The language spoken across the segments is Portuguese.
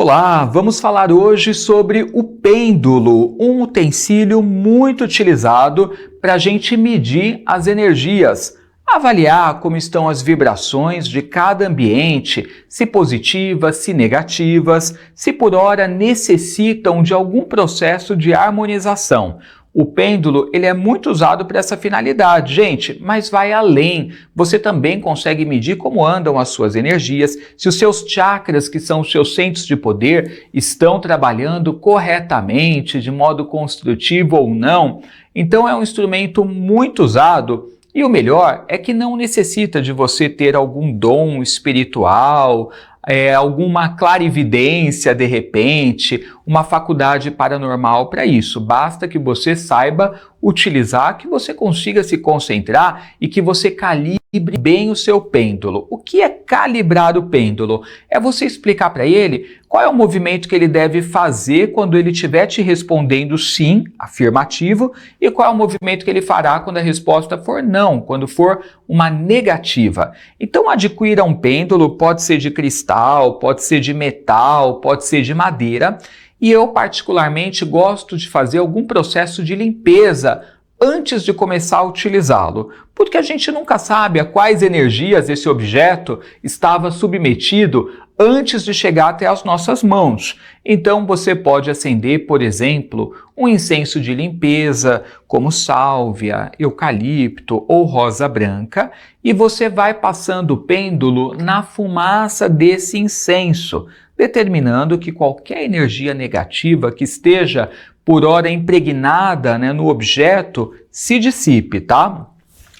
Olá, vamos falar hoje sobre o pêndulo, um utensílio muito utilizado para a gente medir as energias, avaliar como estão as vibrações de cada ambiente, se positivas, se negativas, se por hora necessitam de algum processo de harmonização. O pêndulo, ele é muito usado para essa finalidade, gente, mas vai além. Você também consegue medir como andam as suas energias, se os seus chakras, que são os seus centros de poder, estão trabalhando corretamente, de modo construtivo ou não. Então é um instrumento muito usado. E o melhor é que não necessita de você ter algum dom espiritual, alguma clarividência de repente, uma faculdade paranormal para isso. Basta que você saiba utilizar, que você consiga se concentrar e que você calibre bem o seu pêndulo. O que é calibrar o pêndulo? É você explicar para ele qual é o movimento que ele deve fazer quando ele estiver te respondendo sim, afirmativo, e qual é o movimento que ele fará quando a resposta for não, quando for uma negativa. Então, adquira um pêndulo, pode ser de cristal, pode ser de metal, pode ser de madeira, e eu particularmente gosto de fazer algum processo de limpeza antes de começar a utilizá-lo, porque a gente nunca sabe a quais energias esse objeto estava submetido antes de chegar até as nossas mãos. Então você pode acender, por exemplo, um incenso de limpeza, como sálvia, eucalipto ou rosa branca, e você vai passando o pêndulo na fumaça desse incenso, determinando que qualquer energia negativa que esteja por hora impregnada, no objeto, se dissipe, tá?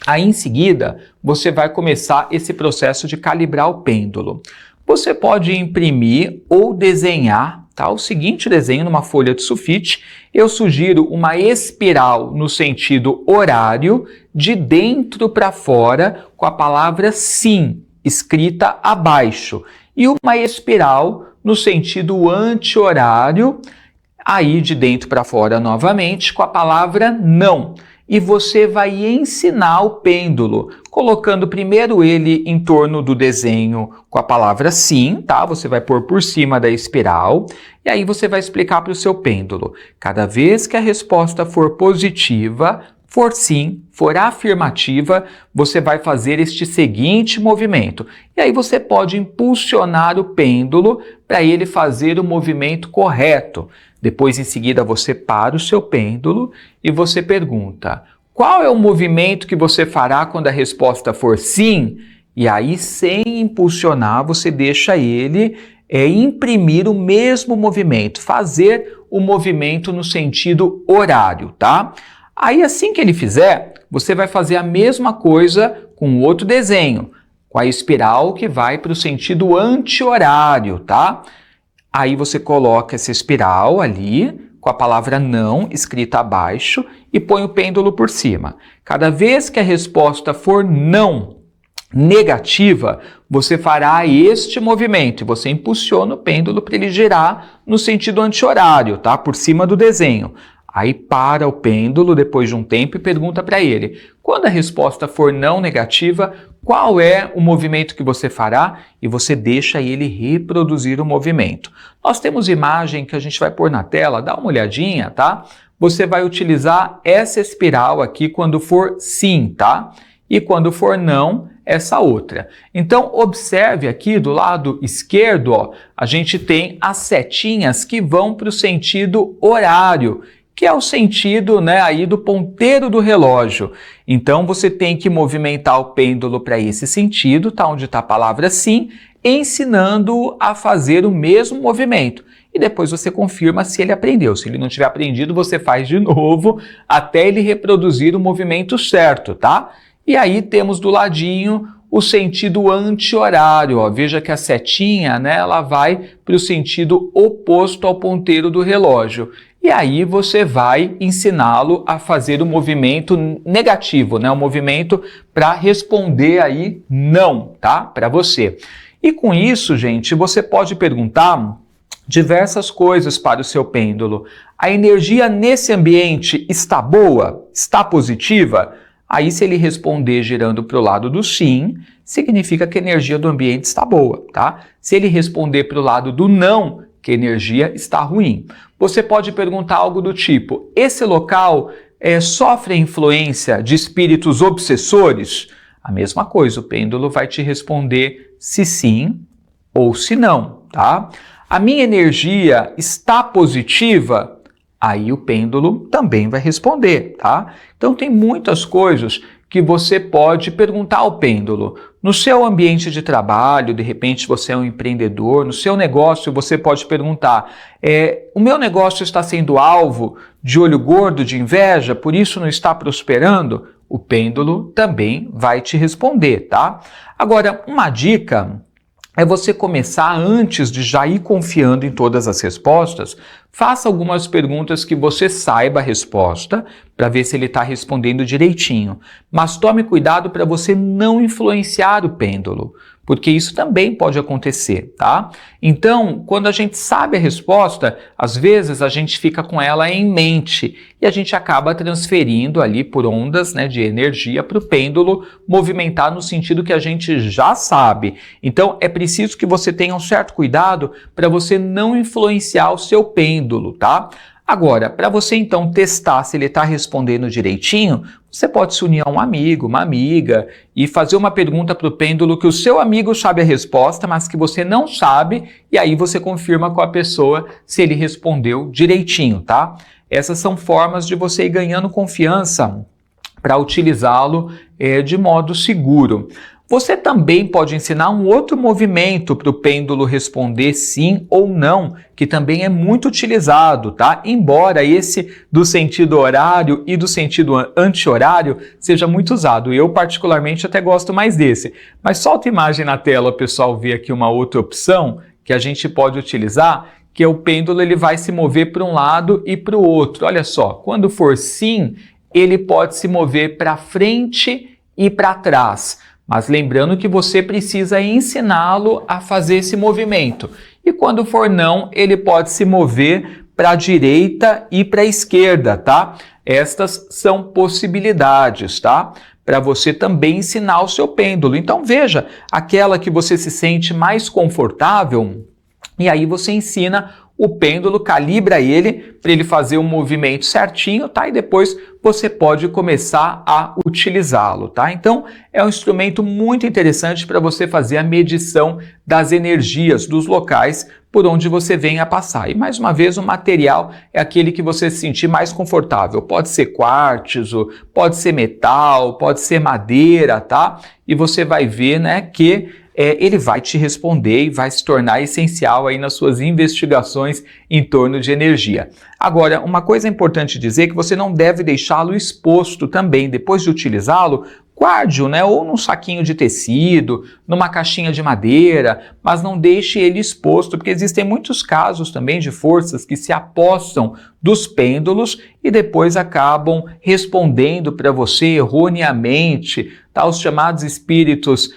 Aí em seguida, você vai começar esse processo de calibrar o pêndulo. Você pode imprimir ou desenhar, tá? O seguinte desenho numa folha de sulfite. Eu sugiro uma espiral no sentido horário, de dentro para fora, com a palavra sim, escrita abaixo. E uma espiral no sentido anti-horário, aí de dentro para fora novamente, com a palavra não. E você vai ensinar o pêndulo, colocando primeiro ele em torno do desenho com a palavra sim, tá? Você vai pôr por cima da espiral, e aí você vai explicar para o seu pêndulo. Cada vez que a resposta for positiva, for sim, for afirmativa, você vai fazer este seguinte movimento. E aí você pode impulsionar o pêndulo para ele fazer o movimento correto. Depois, em seguida, você para o seu pêndulo e você pergunta: qual é o movimento que você fará quando a resposta for sim? E aí, sem impulsionar, você deixa ele imprimir o mesmo movimento, fazer o movimento no sentido horário, tá? Aí, assim que ele fizer, você vai fazer a mesma coisa com outro desenho, com a espiral que vai para o sentido anti-horário, tá? Aí você coloca essa espiral ali, com a palavra não escrita abaixo, e põe o pêndulo por cima. Cada vez que a resposta for não, negativa, você fará este movimento, e você impulsiona o pêndulo para ele girar no sentido anti-horário, tá? Por cima do desenho. Aí para o pêndulo depois de um tempo e pergunta para ele: quando a resposta for não negativa, qual é o movimento que você fará? E você deixa ele reproduzir o movimento. Nós temos imagem que a gente vai pôr na tela, dá uma olhadinha, tá? Você vai utilizar essa espiral aqui quando for sim, tá? E quando for não, essa outra. Então, observe aqui do lado esquerdo, ó, a gente tem as setinhas que vão para o sentido horário, que é o sentido, aí do ponteiro do relógio. Então, você tem que movimentar o pêndulo para esse sentido, tá? Onde está a palavra sim, ensinando a fazer o mesmo movimento. E depois você confirma se ele aprendeu. Se ele não tiver aprendido, você faz de novo até ele reproduzir o movimento certo, tá? E aí temos do ladinho o sentido anti-horário, ó. Veja que a setinha, ela vai para o sentido oposto ao ponteiro do relógio. E aí você vai ensiná-lo a fazer o movimento negativo, o movimento para responder aí não, tá? Para você. E com isso, gente, você pode perguntar diversas coisas para o seu pêndulo. A energia nesse ambiente está boa? Está positiva? Aí, se ele responder girando para o lado do sim, significa que a energia do ambiente está boa, tá? Se ele responder para o lado do não, que a energia está ruim. Você pode perguntar algo do tipo: esse local sofre a influência de espíritos obsessores? A mesma coisa, o pêndulo vai te responder se sim ou se não, tá? A minha energia está positiva? Aí o pêndulo também vai responder, tá? Então tem muitas coisas que você pode perguntar ao pêndulo. No seu ambiente de trabalho, de repente você é um empreendedor, no seu negócio você pode perguntar: o meu negócio está sendo alvo de olho gordo, de inveja, por isso não está prosperando? O pêndulo também vai te responder, tá? Agora, uma dica é você começar antes de já ir confiando em todas as respostas. Faça algumas perguntas que você saiba a resposta para ver se ele está respondendo direitinho. Mas tome cuidado para você não influenciar o pêndulo, porque isso também pode acontecer, tá? Então, quando a gente sabe a resposta, às vezes a gente fica com ela em mente e a gente acaba transferindo ali por ondas, né, de energia para o pêndulo movimentar no sentido que a gente já sabe. Então, é preciso que você tenha um certo cuidado para você não influenciar o seu pêndulo, tá? Agora, para você então testar se ele está respondendo direitinho, você pode se unir a um amigo, uma amiga e fazer uma pergunta para o pêndulo que o seu amigo sabe a resposta, mas que você não sabe, e aí você confirma com a pessoa se ele respondeu direitinho, tá? Essas são formas de você ir ganhando confiança para utilizá-lo de modo seguro. Você também pode ensinar um outro movimento para o pêndulo responder sim ou não, que também é muito utilizado, tá? Embora esse do sentido horário e do sentido anti-horário seja muito usado. Eu, particularmente, até gosto mais desse. Mas solta a imagem na tela, pessoal, ver aqui uma outra opção que a gente pode utilizar, que é o pêndulo, ele vai se mover para um lado e para o outro. Olha só, quando for sim, ele pode se mover para frente e para trás. Mas lembrando que você precisa ensiná-lo a fazer esse movimento. E quando for não, ele pode se mover para a direita e para a esquerda, tá? Estas são possibilidades, tá? Para você também ensinar o seu pêndulo. Então veja, aquela que você se sente mais confortável, e aí você ensina o pêndulo, calibra ele para ele fazer o movimento certinho, tá? E depois você pode começar a utilizá-lo, tá? Então, é um instrumento muito interessante para você fazer a medição das energias dos locais por onde você vem a passar. E mais uma vez, o material é aquele que você se sentir mais confortável. Pode ser quartzo, pode ser metal, pode ser madeira, tá? E você vai ver, né, que ele vai te responder e vai se tornar essencial aí nas suas investigações em torno de energia. Agora, uma coisa importante dizer é que você não deve deixá-lo exposto também. Depois de utilizá-lo, guarde-o, né, ou num saquinho de tecido, numa caixinha de madeira, mas não deixe ele exposto, porque existem muitos casos também de forças que se apossam dos pêndulos e depois acabam respondendo para você erroneamente, tá? Os chamados espíritos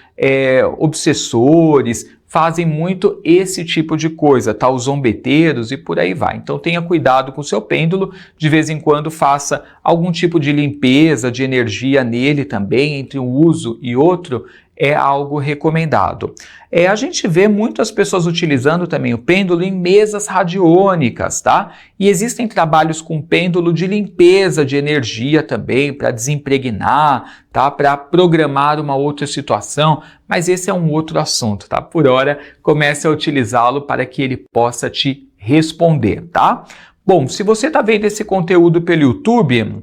obsessores fazem muito esse tipo de coisa, tá? Os zombeteiros e por aí vai. Então tenha cuidado com o seu pêndulo, de vez em quando faça algum tipo de limpeza de energia nele também, entre um uso e outro, é algo recomendado. A gente vê muitas pessoas utilizando também o pêndulo em mesas radiônicas, tá? E existem trabalhos com pêndulo de limpeza de energia também, para desimpregnar, tá? Para programar uma outra situação, mas esse é um outro assunto, tá? Por hora, comece a utilizá-lo para que ele possa te responder, tá? Bom, se você está vendo esse conteúdo pelo YouTube,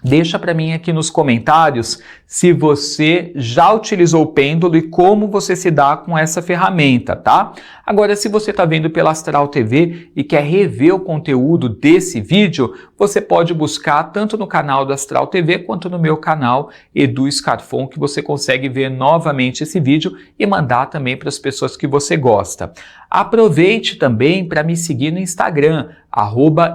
deixa para mim aqui nos comentários se você já utilizou o pêndulo e como você se dá com essa ferramenta, tá? Agora, se você está vendo pela Astral TV e quer rever o conteúdo desse vídeo, você pode buscar tanto no canal da Astral TV quanto no meu canal Edu Scarfon, que você consegue ver novamente esse vídeo e mandar também para as pessoas que você gosta. Aproveite também para me seguir no Instagram,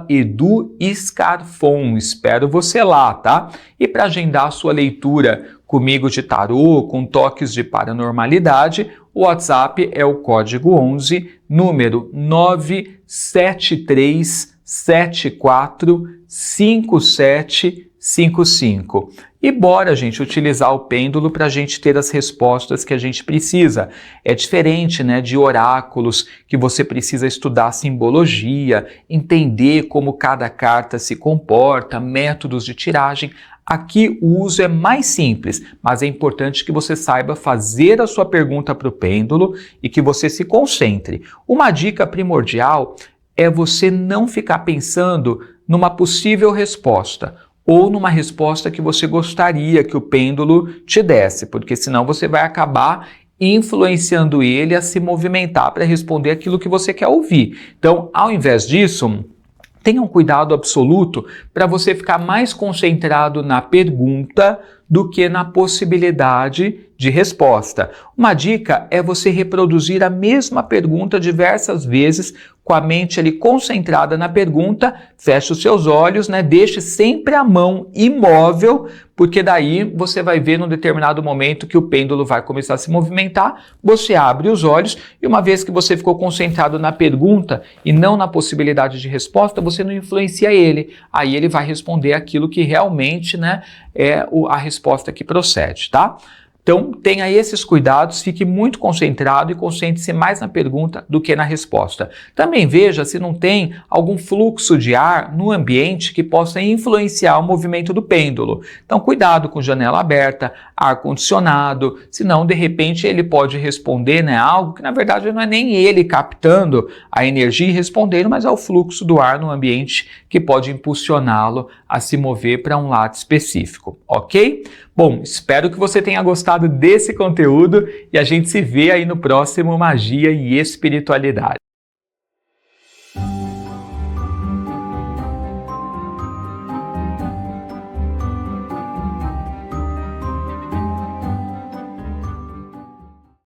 @EduScarfon. Espero você lá, tá? E para agendar a sua leitura comigo de tarô, com toques de paranormalidade, o WhatsApp é o código 11, número 973745755. E bora, gente, utilizar o pêndulo para a gente ter as respostas que a gente precisa. É diferente, né, de oráculos que você precisa estudar simbologia, entender como cada carta se comporta, métodos de tiragem. Aqui o uso é mais simples, mas é importante que você saiba fazer a sua pergunta para o pêndulo e que você se concentre. Uma dica primordial é você não ficar pensando numa possível resposta ou numa resposta que você gostaria que o pêndulo te desse, porque senão você vai acabar influenciando ele a se movimentar para responder aquilo que você quer ouvir. Então, ao invés disso, tenha um cuidado absoluto para você ficar mais concentrado na pergunta do que na possibilidade de resposta. Uma dica é você reproduzir a mesma pergunta diversas vezes com a mente ali concentrada na pergunta, feche os seus olhos, né? Deixe sempre a mão imóvel, porque daí você vai ver num determinado momento que o pêndulo vai começar a se movimentar, você abre os olhos e uma vez que você ficou concentrado na pergunta e não na possibilidade de resposta, você não influencia ele. Aí ele vai responder aquilo que realmente, né, é a resposta que procede, tá? Então, tenha esses cuidados, fique muito concentrado e concentre-se mais na pergunta do que na resposta. Também veja se não tem algum fluxo de ar no ambiente que possa influenciar o movimento do pêndulo. Então, cuidado com janela aberta, ar-condicionado, senão, de repente, ele pode responder, né, algo que, na verdade, não é nem ele captando a energia e respondendo, mas é o fluxo do ar no ambiente que pode impulsioná-lo a se mover para um lado específico, ok? Bom, espero que você tenha gostado desse conteúdo e a gente se vê aí no próximo Magia e Espiritualidade.